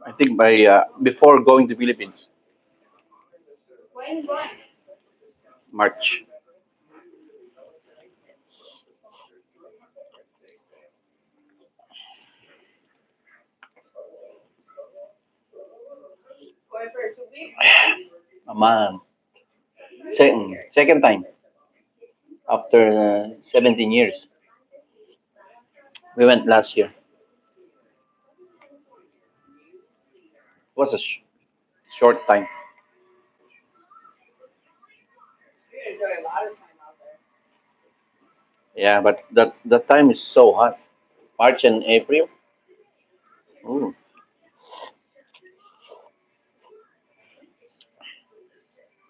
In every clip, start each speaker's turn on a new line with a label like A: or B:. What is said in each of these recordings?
A: I think by before going to Philippines, March. A month. Second time after 17 years. We went last year. It was a short time. Yeah, but that time is so hot. March and April. Ooh.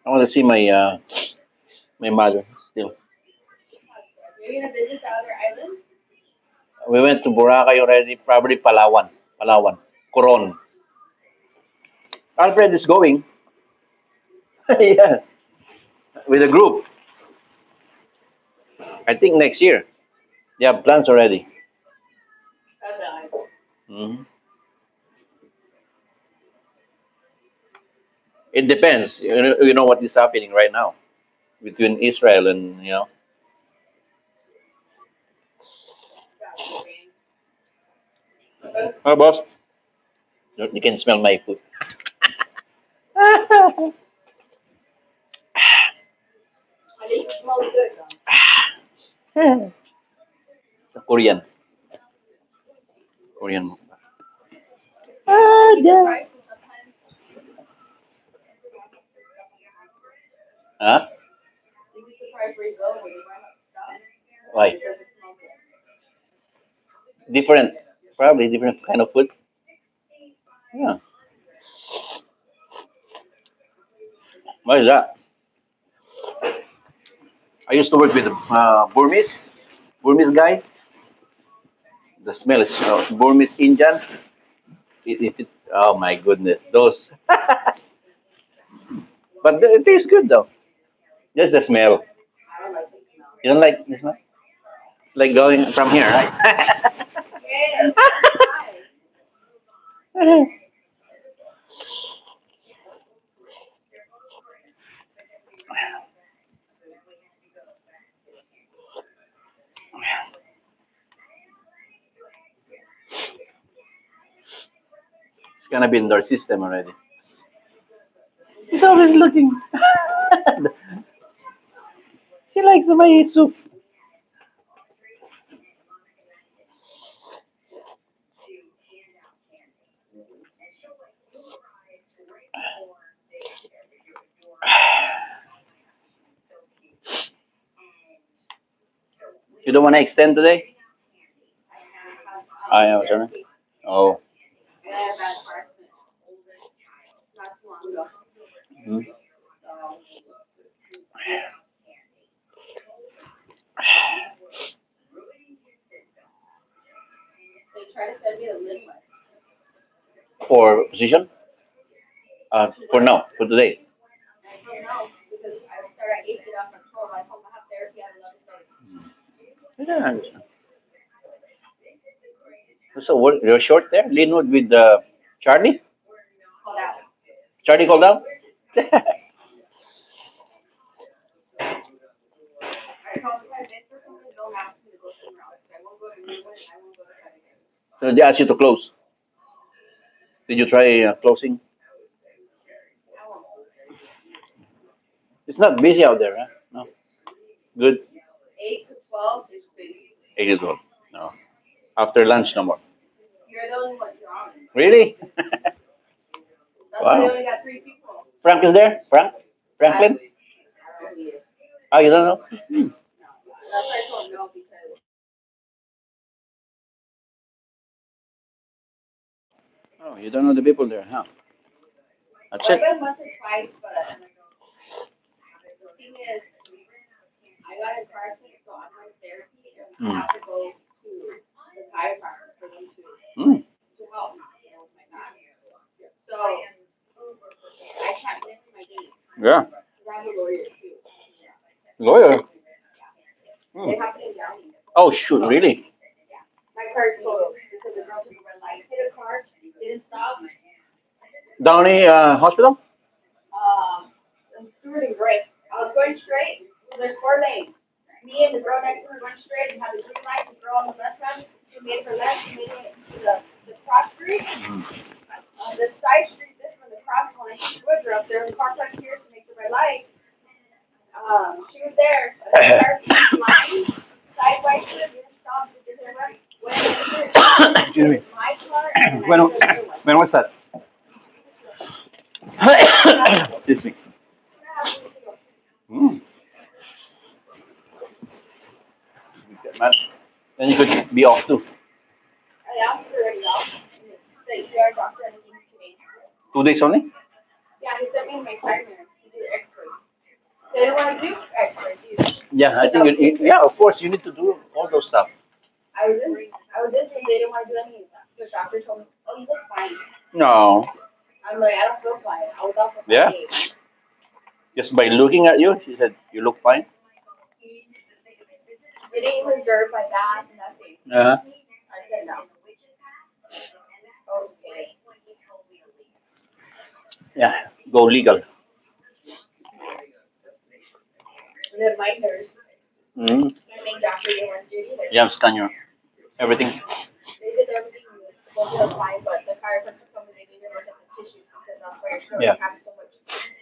A: I want to see my mother still. We went to Boracay already, probably Palawan. Palawan. Coron. Alfred is going. Yeah, with a group. I think next year. They have plans already. Mhm. It depends. You know what is happening right now between Israel and Oh, boss, you can smell my food. The Korean. Huh? Why? Different. Probably different kind of food. Yeah. Why is that? I used to work with a Burmese guy. The smell is Burmese Indian. Oh my goodness, those. But it tastes good though. Just the smell. You don't like the smell? It's like going from here, right? It's gonna be in their system already. He's always looking. He likes my soup. You don't want to extend today? I am sorry. Oh. Mhm. For position? For now, for today. Yeah, I understand. So what, you're short there? Linwood with Charlie? Charlie called out? So they asked you to close. Did you try closing? It's not busy out there, huh? No. Good. 8 is well. No. After lunch, no more. Really? Wow. Frank is there? Frank? Franklin? Oh, you don't know? Hmm. Oh, you don't know the people there, huh? That's it. Hmm. Hmm. Yeah. Lawyer. Hmm. Oh, shoot, really? Downey Hospital? Excuse me. When, when was that? Excuse me. Mm. Man. Then you could be off too. 2 days only? Yeah, I think yeah, of course you need to do all those stuff. No. Yeah. Just by looking at you, she said you look fine. Uh-huh. Yeah. Go legal. Mm. Yeah, scan your everything. Yeah.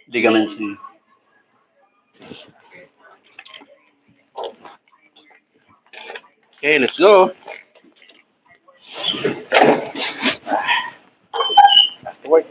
A: Ligaments. Okay, let's go. Back to work.